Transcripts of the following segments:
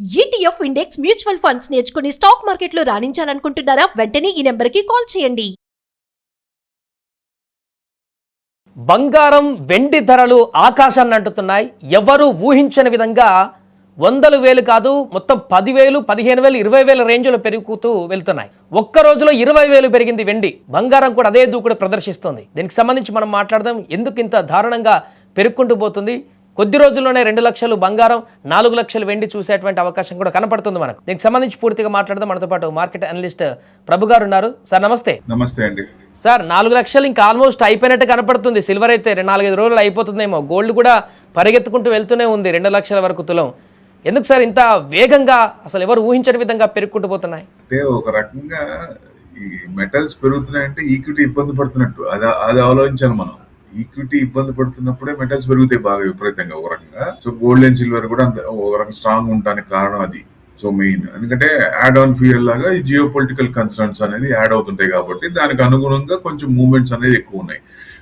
ETF index mutual funds నేర్చుకుని stock మార్కెట్లో రాణించాలనుకుంటున్నారా? వెంటనే ఈ నెంబర్కి కాల్ చేయండి. బంగారం వెండి ధరలు ఆకాశాన్ని అంటుతున్నాయి. ఎవరు ఊహించని విధంగా వందలు వేలు కాదు, మొత్తం 10,000, 15,000, 20,000 రేంజ్లో పెరుగుతూ వెళ్తున్నాయి. ఒక్క రోజులో 20,000 పెరిగింది వెండి. బంగారం కూడా అదే దూకుడు ప్రదర్శిస్తుంది. దీనికి సంబంధించి మనం మాట్లాడదాం. ఎందుకు ఇంత దారుణంగా పెరుగుకుంటూ పోతుంది? కొద్ది రోజుల్లోనే 2 లక్షలు బంగారం, 4 లక్షలు వెండి చూసేటువంటి అవకాశం కూడా కనపడుతుంది మనకు. దీనికి సంబంధించి పూర్తిగా మాట్లాడదాం. మనతో పాటు మార్కెట్ అనలిస్ట్ ప్రభు గారు ఉన్నారు. సార్ నమస్తే. నమస్తే అండి. సార్ 4 లక్షలు ఇంకా ఆల్మోస్ట్ అయిపోయినట్టు కనపడుతుంది. సిల్వర్ అయితే 4-5 రోజులు అయిపోతుందేమో. గోల్డ్ కూడా పరిగెత్తుకుంటూ వెళ్తూనే ఉంది 2 లక్షల వరకు తులం. ఎందుకు సార్ ఇంత వేగంగా, అసలు ఎవరు ఊహించని విధంగా పెరుగుకుంటూ పోతున్నాయి? అంటే ఒక రకంగా ఈ మెటల్స్ పెరుగుతున్నాయంటే ఈక్విటీ ఇబ్బంది పడుతున్నట్టు అది ఆలోచించాలి మనం. ఈక్విటీ ఇబ్బంది పడుతున్నప్పుడే మెటల్స్ పెరుగుతాయి బాగా విపరీతంగా ఒక రకంగా. సో గోల్డ్ అండ్ సిల్వర్ కూడా ఒక రకంగా స్ట్రాంగ్ ఉండడానికి కారణం అది. సో మెయిన్ ఎందుకంటే యాడ్ ఆన్ ఫ్యూయల్ లాగా ఈ జియో పొలిటికల్ కన్సర్న్స్ అనేది యాడ్ అవుతుంటాయి కాబట్టి దానికి అనుగుణంగా కొంచెం మూవ్మెంట్స్ అనేది ఎక్కువ ఉన్నాయి.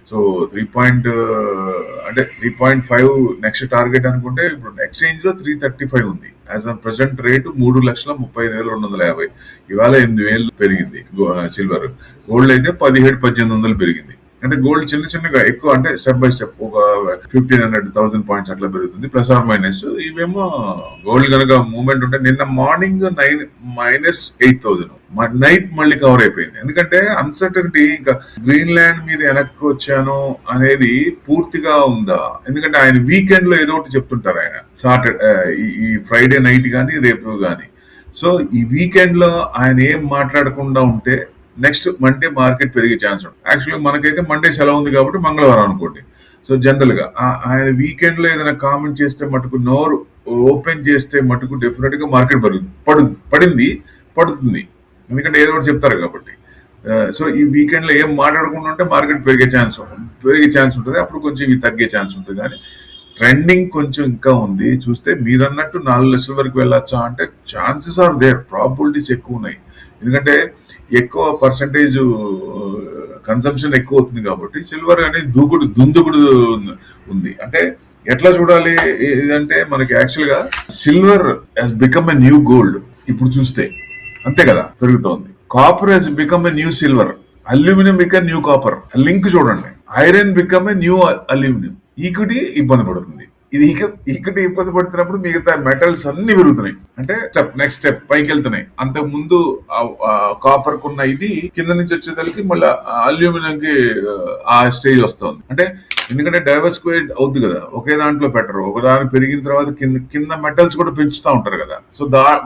సో 3.5 నెక్స్ట్ టార్గెట్ అనుకుంటే ఇప్పుడు ఎక్స్చేంజ్ లో 335 ఉంది. As a present rate 3,35,250. ఇవాళ 8,000 పెరిగింది సిల్వర్. గోల్డ్ అయితే 17,000-1800 పెరిగింది. అంటే గోల్డ్ చిన్నగా ఎక్కువ అంటే స్టెప్ బై స్టెప్ ఒక 1,500-1,000 పాయింట్స్ అట్లా పెరుగుతుంది, ప్లస్ ఆర్ మైనస్. ఇవేమో గోల్డ్ కనుక మూవ్మెంట్ ఉంటే నిన్న మార్నింగ్ -8,000 నైట్ మళ్ళీ కవర్ అయిపోయింది. ఎందుకంటే అన్సర్టనిటీ ఇంకా గ్రీన్లాండ్ మీద వెనక్కి వచ్చాను అనేది పూర్తిగా ఉందా? ఎందుకంటే ఆయన వీకెండ్ లో ఏదో ఒకటి చెప్తుంటారు ఆయన, సాటర్డే ఈ ఫ్రైడే నైట్ కానీ రేపు కానీ. సో ఈ వీకెండ్ లో ఆయన ఏం మాట్లాడకుండా ఉంటే నెక్స్ట్ మండే మార్కెట్ పెరిగే ఛాన్స్ ఉంటుంది. యాక్చువల్గా మనకైతే మండే సెలవు ఉంది కాబట్టి మంగళవారం అనుకోండి. సో జనరల్ గా ఆయన వీకెండ్ లో ఏదైనా కామెంట్ చేస్తే మటుకు, నోరు ఓపెన్ చేస్తే మటుకు డెఫినెట్ గా మార్కెట్ పడుతుంది. ఎందుకంటే ఏదో ఒకటి చెప్తారు కాబట్టి. సో ఈ వీకెండ్ లో ఏం మాట్లాడకుండా ఉంటే మార్కెట్ పెరిగే ఛాన్స్ ఉంటుంది. అప్పుడు కొంచెం ఇవి తగ్గే ఛాన్స్ ఉంటుంది. కానీ ట్రెండింగ్ కొంచెం ఇంకా ఉంది. చూస్తే మీరు అన్నట్టు 4 లక్షల వరకు వెళ్ళొచ్చా అంటే ఛాన్సెస్ ఆర్ దేర్, ప్రాబిలిటీస్ ఎక్కువ ఉన్నాయి. ఎందుకంటే ఎక్కువ పర్సంటేజ్ కన్సంప్షన్ ఎక్కువ అవుతుంది కాబట్టి సిల్వర్ అనేది దుందుకుడు ఉంది. అంటే ఎట్లా చూడాలి ఇదంటే మనకి యాక్చువల్ గా silver has become a new gold ఇప్పుడు చూస్తే, అంతే కదా పెరుగుతోంది. Copper has become a new silver, aluminium become new copper. Link చూడండి, iron become a new aluminium. Equity ఇబ్బంది పడుతుంది. ఇది ఈక్విటీ ఇబ్బంది పడుతున్నప్పుడు మిగతా మెటల్స్ అన్ని పెరుగుతున్నాయి. అంటే నెక్స్ట్ స్టెప్ పైకి వెళ్తున్నాయి. అంతకు ముందు కాపర్ కున్న ఇది కింద నుంచి వచ్చేదానికి మళ్ళీ అల్యూమినియం కి ఆ స్టేజ్ వస్తుంది. అంటే ఎందుకంటే డైవర్సిఫైడ్ అవుతుంది కదా, ఒకే దాంట్లో పెట్టరు. ఒక దాని పెరిగిన తర్వాత కింద మెటల్స్ కూడా పెంచుతూ ఉంటారు కదా. సో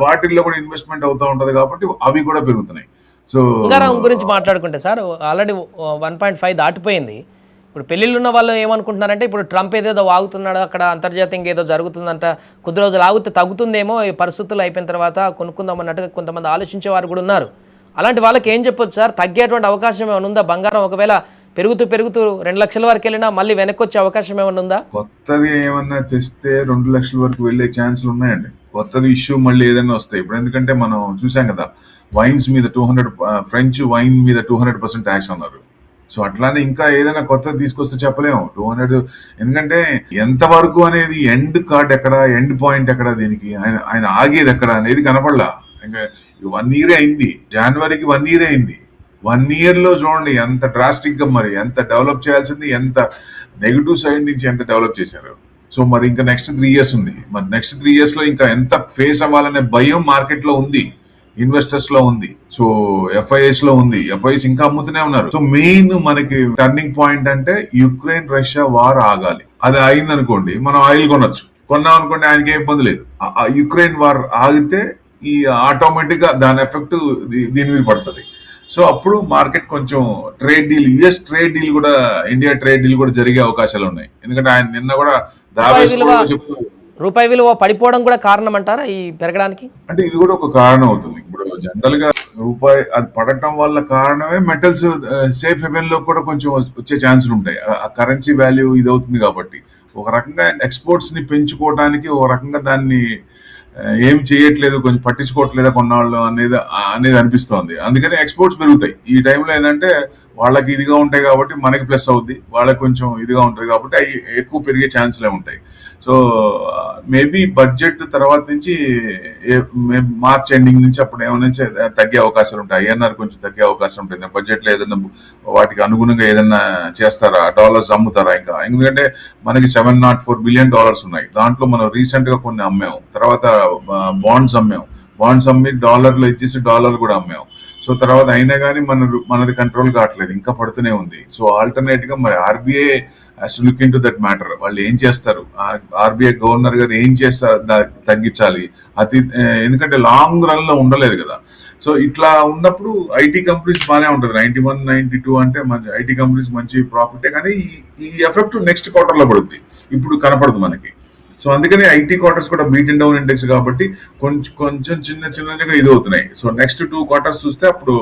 వాటిల్లో కూడా ఇన్వెస్ట్మెంట్ అవుతూ ఉంటది కాబట్టి అవి కూడా పెరుగుతున్నాయి. సో బంగారం గురించి మాట్లాడుకుంటే సార్ ఆల్రెడీ 1.5 దాటిపోయింది. ఇప్పుడు పెళ్ళిళ్ళు ఉన్న వాళ్ళు ఏమనుకుంటున్నారంటే, ఇప్పుడు ట్రంప్ ఏదేదో వాగుతున్నాడు, అక్కడ అంతర్జాతీయంగా ఏదో జరుగుతుందంట, కొద్ది రోజులు ఆగితే తగ్గుతుందేమో, ఈ పరిస్థితులు అయిపోయిన తర్వాత కొనుక్కుందాం అన్నట్టుగా కొంతమంది ఆలోచించే వారు కూడా ఉన్నారు. అలాంటి వాళ్ళకి ఏం చెప్పొచ్చు సార్? తగ్గేటువంటి అవకాశం ఏమైనా ఉందా? బంగారం ఒకవేళ పెరుగుతూ 2 లక్షల వరకు వెళ్ళినా మళ్ళీ వెనక్కి వచ్చే అవకాశం ఏమైనా ఉందా? కొత్తది ఏమన్నా తెస్తే 2 లక్షల వరకు వెళ్ళే ఛాన్సులు ఉన్నాయండి. కొత్తది ఇష్యూ మళ్ళీ ఏదైనా వస్తాయి. ఇప్పుడు ఎందుకంటే మనం చూసాం కదా, వైన్స్ మీద 200 ఫ్రెంచ్ వైన్ మీద 200% ట్యాక్స్ అన్నారు. సో అట్లానే ఇంకా ఏదైనా కొత్తది తీసుకొస్తే చెప్పలేము 200. ఎందుకంటే ఎంతవరకు అనేది ఎండ్ కార్డ్ ఎక్కడ, ఎండ్ పాయింట్ ఎక్కడ, దీనికి ఆయన ఆగేది ఎక్కడ అనేది కనపడలా. ఇంకా 1 ఇయర్ అయింది, జనవరికి 1 ఇయర్ అయింది. 1 ఇయర్ లో చూడండి ఎంత డ్రాస్టిక్ గా, మరి ఎంత డెవలప్ చేయాల్సింది, ఎంత నెగిటివ్ సైడ్ నుంచి ఎంత డెవలప్ చేశారు. సో మరి ఇంకా నెక్స్ట్ 3 ఇయర్స్ ఉంది. మరి నెక్స్ట్ 3 ఇయర్స్ లో ఇంకా ఎంత ఫేస్ అవ్వాలనే భయం మార్కెట్ లో ఉంది, ఇన్వెస్టర్స్ లో ఉంది. సో ఎఫ్ఐఎస్ లో ఉంది. ఎఫ్ఐఎస్ ఇంకా అమ్ముతూనే ఉన్నారు. సో మెయిన్ మనకి టర్నింగ్ పాయింట్ అంటే యుక్రెయిన్ రష్యా వార్ ఆగాలి. అది అయింది అనుకోండి, మనం ఆయిల్ కొన్నాం అనుకోండి, ఆయనకి ఏ ఇబ్బంది లేదు. యుక్రెయిన్ వార్ ఆగితే ఈ ఆటోమేటిక్ గా దాని ఎఫెక్ట్ దీని మీద పడుతుంది. సో అప్పుడు మార్కెట్ కొంచెం trade deal, US trade deal కూడా, ఇండియా ట్రేడ్ డీల్ కూడా జరిగే అవకాశాలు ఉన్నాయి. ఎందుకంటే ఆయన నిన్న కూడా చెప్తున్నారు రూపాయి విలువ పడిపోవడం కూడా కారణం అంటారా ఈ పెరగడానికి? అంటే ఇది కూడా ఒక కారణం అవుతుంది. ఇప్పుడు జనరల్ గా రూపాయి అది పడటం వల్ల కారణమే మెటల్స్ సేఫ్ హెవెన్ లో కూడా కొంచెం వచ్చే ఛాన్సులు ఉంటాయి. ఆ కరెన్సీ వాల్యూ ఇది అవుతుంది కాబట్టి ఒక రకంగా ఎక్స్పోర్ట్స్ ని పెంచుకోవడానికి, ఒక రకంగా దాన్ని ఏం చేయట్లేదు, కొంచెం పట్టించుకోవట్లేదా కొన్నాళ్ళు అనేది అనిపిస్తోంది. అందుకని ఎక్స్పోర్ట్స్ పెరుగుతాయి ఈ టైంలో. ఏంటంటే వాళ్ళకి ఇదిగా ఉంటాయి కాబట్టి మనకి ప్లస్ అవుద్ది, వాళ్ళకి కొంచెం ఇదిగా ఉంటుంది కాబట్టి అవి ఎక్కువ పెరిగే ఛాన్స్లే ఉంటాయి. సో మేబీ బడ్జెట్ తర్వాత నుంచి మార్చ్ ఎండింగ్ నుంచి అప్పుడు ఏమైనా తగ్గే అవకాశాలు ఉంటాయి. ఐఎన్ఆర్ కొంచెం తగ్గే అవకాశం ఉంటుంది. బడ్జెట్లో ఏదైనా వాటికి అనుగుణంగా ఏదైనా చేస్తారా, డాలర్స్ అమ్ముతారా ఇంకా? ఎందుకంటే మనకి $704 బిలియన్ ఉన్నాయి. దాంట్లో మనం రీసెంట్ గా కొన్ని అమ్మాము, తర్వాత బాండ్స్ అమ్మి డాలర్లు ఇచ్చేసి డాలర్ కూడా అమ్మాము. సో తర్వాత అయినా కానీ మనది కంట్రోల్ కావట్లేదు, ఇంకా పడుతూనే ఉంది. సో ఆల్టర్నేట్ గా మరి RBI has to look in to that matter. వాళ్ళు ఏం చేస్తారు, ఆర్బీఐ గవర్నర్ గారు ఏం చేస్తారు తగ్గించాలి ఎందుకంటే లాంగ్ రన్ లో ఉండలేదు కదా. సో ఇట్లా ఉన్నప్పుడు ఐటీ కంపెనీస్ బాగానే ఉంటుంది. 91, 92 అంటే ఐటీ కంపెనీస్ మంచి ప్రాఫిటే, కానీ ఈ ఎఫెక్ట్ నెక్స్ట్ క్వార్టర్ లో పడుతుంది, ఇప్పుడు కనపడదు మనకి. సో అందుకని ఐటీ క్వార్టర్స్ కూడా బీట్ అండ్ డౌన్ ఇండెక్స్ కాబట్టి కొంచెం చిన్నగా ఇది అవుతున్నాయి. సో నెక్స్ట్ 2 క్వార్టర్స్ చూస్తే అప్పుడు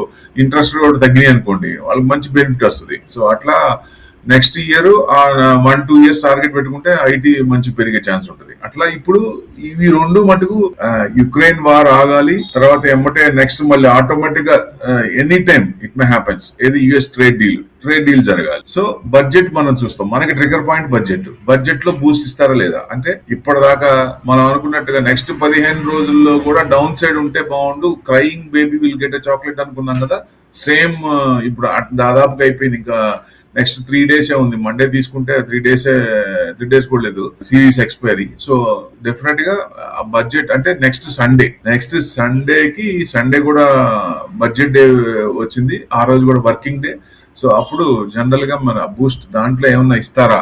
ఇంట్రెస్ట్ కూడా తగ్గినాయి అనుకోండి, వాళ్ళకి మంచి బెనిఫిట్ వస్తుంది. సో అట్లా నెక్స్ట్ ఇయర్ 1-2 ఇయర్స్ టార్గెట్ పెట్టుకుంటే ఐటీ మంచి పెరిగే ఛాన్స్ ఉంటుంది. అట్లా ఇప్పుడు ఇవి రెండు మటుకు యుక్రెయిన్ వార్ ఆగాలి, తర్వాత ఎమ్మటే నెక్స్ట్ మళ్ళీ ఆటోమేటిక్ గా any time it may happens ఏది యుఎస్ ట్రేడ్ డీల్ జరగాలి. సో బడ్జెట్ మనం చూస్తాం, మనకి ట్రిగర్ పాయింట్ బడ్జెట్ లో బూస్ట్ ఇస్తారా లేదా అంటే, ఇప్పటిదాకా మనం అనుకున్నట్టుగా నెక్స్ట్ 15 రోజుల్లో కూడా డౌన్ సైడ్ ఉంటే బాగుండు, crying baby will get a chocolate అనుకున్నాం కదా, సేమ్ ఇప్పుడు దాదాపుగా అయిపోయింది. ఇంకా నెక్స్ట్ 3 డేసే ఉంది. మండే తీసుకుంటే 3 డేస్ కూడా లేదు సిరీస్ ఎక్స్పైరీ. సో డెఫినెట్ గా బడ్జెట్ అంటే నెక్స్ట్ సండే కూడా బడ్జెట్ డే వచ్చింది, ఆ రోజు కూడా వర్కింగ్ డే. సో అప్పుడు జనరల్ గా మన బూస్ట్ దాంట్లో ఏమన్నా ఇస్తారా,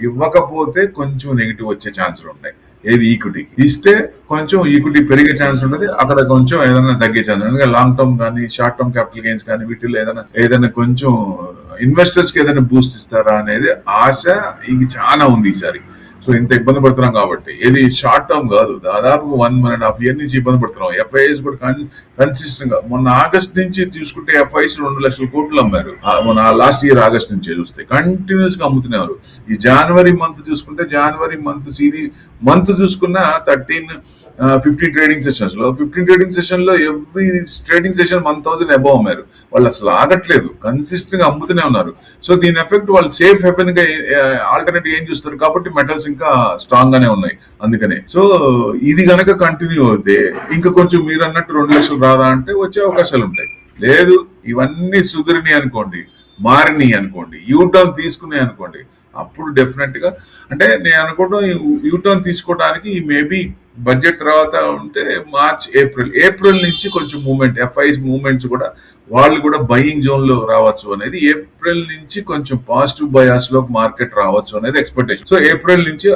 ఇవ్వకపోతే కొంచెం నెగిటివ్ వచ్చే ఛాన్సులు ఉన్నాయి. ఏది ఈక్విటీకి ఇస్తే కొంచెం ఈక్విటీ పెరిగే ఛాన్స్ ఉంటుంది, అక్కడ కొంచెం ఏదైనా తగ్గే ఛాన్స్ ఉంటుంది. ఎందుకంటే లాంగ్ టర్మ్ కానీ షార్ట్ టర్మ్ క్యాపిటల్ గెయిన్స్ కానీ వీటిలో ఏదైనా కొంచెం ఇన్వెస్టర్స్ కి ఏదైనా బూస్ట్ ఇస్తారా అనేది ఆశ ఇది చాలా ఉంది ఈసారి. సో ఇంత ఇబ్బంది పడుతున్నాం కాబట్టి, ఏది షార్ట్ టర్మ్ కాదు, దాదాపు 1.5 ఇయర్ నుంచి ఇబ్బంది పడుతున్నాం. ఎఫ్ఐఎస్ కూడా కన్సిస్టెంట్ గా మొన్న ఆగస్ట్ నుంచి చూసుకుంటే ఎఫ్ఐఎస్ 2 లక్షల కోట్లు అమ్మారు. మన లాస్ట్ ఇయర్ ఆగస్ట్ నుంచి చూస్తే కంటిన్యూస్ గా అమ్ముతున్నారు. ఈ జనవరి మంత్ చూసుకుంటే సిరీస్ మంత్ చూసుకున్న 15 ట్రేడింగ్ సెషన్స్ లో 15 ట్రేడింగ్ సెషన్ లో ఎవ్రీ ట్రేడింగ్ సెషన్ 1,000 అబౌవ్ అమ్మారు. వాళ్ళు అసలు ఆగట్లేదు, కన్సిస్టెంట్ గా అమ్ముతూనే ఉన్నారు. సో దీని ఎఫెక్ట్ వాళ్ళు సేఫ్ హెవెన్ గా ఆల్టర్నేటివ్ ఏం చూస్తారు కాబట్టి మెటల్స్ ఇంకా స్ట్రాంగ్ గానే ఉన్నాయి. అందుకనే సో ఇది గనక కంటిన్యూ అవుతే ఇంకా కొంచెం మీరు అన్నట్టు 2 లక్షలు రాదా అంటే వచ్చే అవకాశాలు ఉంటాయి. లేదు ఇవన్నీ సుధరిని అనుకోండి, మారిని అనుకోండి, యూటర్న్ తీసుకునే అనుకోండి, అప్పుడు డెఫినెట్ గా అంటే నేను అనుకోవడం యూటర్న్ తీసుకోవడానికి మేబీ బడ్జెట్ తర్వాత ఉంటే మార్చ్ ఏప్రిల్ నుంచి కొంచెం మూవ్మెంట్ ఎఫ్ఐస్ మూవ్మెంట్స్ కూడా వాళ్ళు కూడా బయింగ్ జోన్ లో రావచ్చు అనేది, ఏప్రిల్ నుంచి కొంచెం పాజిటివ్ బయాస్ లో మార్కెట్ రావచ్చు అనేది ఎక్స్పెక్టేషన్. సో ఏప్రిల్ నుంచి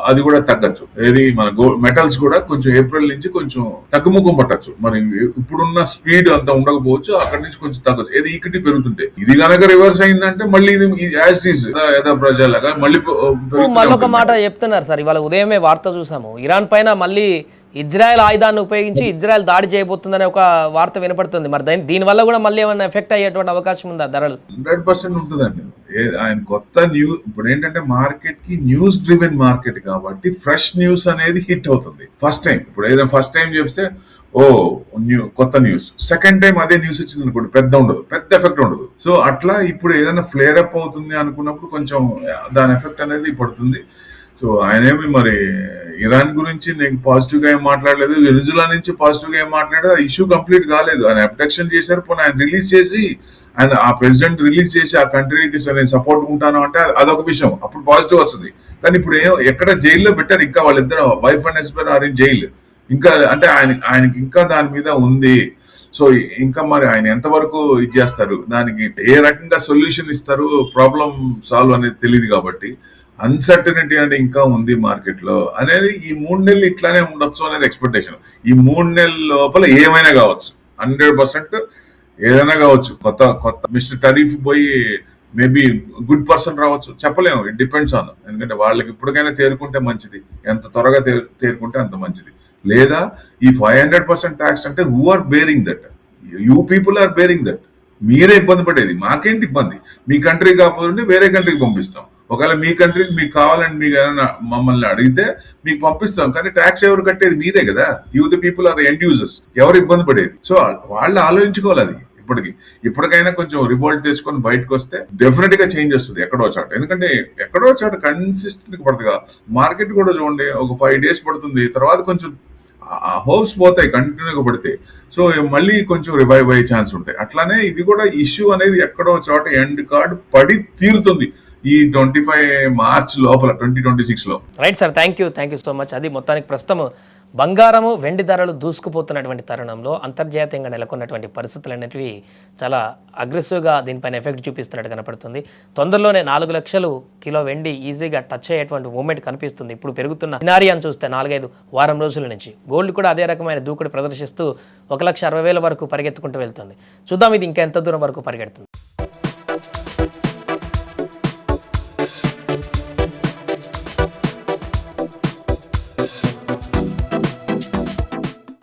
అది కూడా తగ్గచ్చు. ఏది మన మెటల్స్ కూడా కొంచెం ఏప్రిల్ నుంచి కొంచెం తగ్గుముఖం పట్టచ్చు. మరి ఇప్పుడున్న స్పీడ్ అంత ఉండకపోవచ్చు, అక్కడి నుంచి కొంచెం తగ్గచ్చు. ఏది ఈక్విటీ పెరుగుతుంటే, ఇది కనుక రివర్స్ అయిందంటే మళ్ళీ ఇది యాజ్ ఇట్ ఈస్ ప్రజలాగా మళ్ళీ ఒక మాట చెప్తున్నారు సార్. ఇవాళ ఉదయమే వార్త చూసాము, ఇరాన్ పైన మళ్ళీ ఇజ్రాయెల్ ఆయుధాన్ని ఉపయోగించి ఇజ్రాయెల్ దాడి చేయబోతుందనే ఒక వార్త వినపడుతుంది. మరి దీనివల్ల కూడా మళ్ళీ ఏమైనా ఎఫెక్ట్ అయ్యేటువంటి అవకాశం ఉందా ధరలు? 100% ఉంటుందండి. ఆయన కొత్త ఇప్పుడు ఏంటంటే మార్కెట్ కి న్యూస్ డ్రివెన్ మార్కెట్ కాబట్టి ఫ్రెష్ న్యూస్ అనేది హిట్ అవుతుంది. ఫస్ట్ టైం చెప్తే కొత్త న్యూస్, సెకండ్ టైం అదే న్యూస్ వచ్చింది అనుకోండి, పెద్ద ఎఫెక్ట్ ఉండదు. సో అట్లా ఇప్పుడు ఏదైనా ఫ్లేర్ అప్ అవుతుంది అనుకున్నప్పుడు కొంచెం దాని ఎఫెక్ట్ అనేది పడుతుంది. సో ఆయనేమి మరి ఇరాన్ గురించి నేను పాజిటివ్ గా ఏం మాట్లాడలేదు, వెనిజులా నుంచి పాజిటివ్ గా ఏం మాట్లాడలేదు, ఆ ఇష్యూ కంప్లీట్ కాలేదు. ఆయన అబ్డక్షన్ చేశారు, పోనీ ఆయన రిలీజ్ చేసి ఆ ప్రెసిడెంట్ రిలీజ్ చేసి ఆ కంట్రీకి నేను సపోర్ట్ ఉంటాను అంటే అదొక విషయం, అప్పుడు పాజిటివ్ వస్తుంది. కానీ ఇప్పుడు ఎక్కడ జైల్లో పెట్టారు, ఇంకా వాళ్ళిద్దరు wife and husband are in jail, ఇంకా అంటే ఆయనకి ఇంకా దాని మీద ఉంది. సో ఇంకా మరి ఆయన ఎంతవరకు ఇది చేస్తారు, దానికి ఏ రకంగా సొల్యూషన్ ఇస్తారు, ప్రాబ్లం సాల్వ్ అనేది తెలియదు. కాబట్టి అన్సర్టనిటీ అనేది ఇంకా ఉంది మార్కెట్ లో అనేది. ఈ 3 నెలలు ఇట్లానే ఉండొచ్చు అనేది ఎక్స్పెక్టేషన్. ఈ 3 నెలల లోపల ఏమైనా కావచ్చు, 100% ఏదైనా కావచ్చు. కొత్త మిస్టర్ టరీఫ్ పోయి మేబీ గుడ్ పర్సన్ రావచ్చు, చెప్పలేము. ఇట్ డిపెండ్స్ ఆన్, ఎందుకంటే వాళ్ళకి ఇప్పటికైనా తేరుకుంటే మంచిది, ఎంత త్వరగా తేరుకుంటే అంత మంచిది. లేదా ఈ 500% ట్యాక్స్ అంటే who are bearing that, you people are bearing that. మీరే ఇబ్బంది పడేది, మాకేంటి ఇబ్బంది? మీ కంట్రీ కాకపోతే వేరే కంట్రీకి పంపిస్తాం. ఒకవేళ మీ కంట్రీకి మీకు కావాలని మీకు ఏమైనా మమ్మల్ని అడిగితే మీకు పంపిస్తాం, కానీ ట్యాక్స్ ఎవరు కట్టేది మీదే కదా. You the people are end users, ఎవరు ఇబ్బంది పడేది. సో వాళ్ళు ఆలోచించుకోవాలి అది. ఇప్పటికైనా కొంచెం రివోల్ట్ తీసుకొని బయటకు వస్తే డెఫినెట్ గా చేంజ్ వస్తుంది ఎక్కడో చోట. ఎందుకంటే ఎక్కడో చోట కన్సిస్టెంట్ పడుతుంది. మార్కెట్ కూడా చూడండి, ఒక 5 days పడుతుంది, తర్వాత కొంచెం హోప్స్ పోతాయి కంటిన్యూగా పడితే. సో మళ్ళీ కొంచెం రివైవ్ అయ్యే ఛాన్స్ ఉంటాయి. అట్లానే ఇది కూడా ఇష్యూ అనేది ఎక్కడో చోట ఎండ్ కార్డ్ పడి తీరుతుంది ఈ 25 March లోపల 2026 లో. Right sir, thank you so much. అది మొత్తానికి ప్రస్తుతం బంగారము వెండి ధరలు దూసుకుపోతున్నటువంటి తరుణంలో అంతర్జాతీయంగా నెలకొన్నటువంటి పరిస్థితులు అనేటివి చాలా అగ్రెసివ్గా దీనిపైన ఎఫెక్ట్ చూపిస్తున్నట్టు కనపడుతుంది. తొందరలోనే 4 లక్షలు కిలో వెండి ఈజీగా టచ్ అయ్యేటువంటి మూమెంట్ కనిపిస్తుంది. ఇప్పుడు పెరుగుతున్న సినారియాను చూస్తే 4-5 వారం రోజుల నుంచి గోల్డ్ కూడా అదే రకమైన దూకుడు ప్రదర్శిస్తూ 1,60,000 వరకు పరిగెత్తుకుంటూ వెళ్తుంది. చూద్దాం ఇది ఇంకా ఎంత దూరం వరకు పరిగెడుతుంది.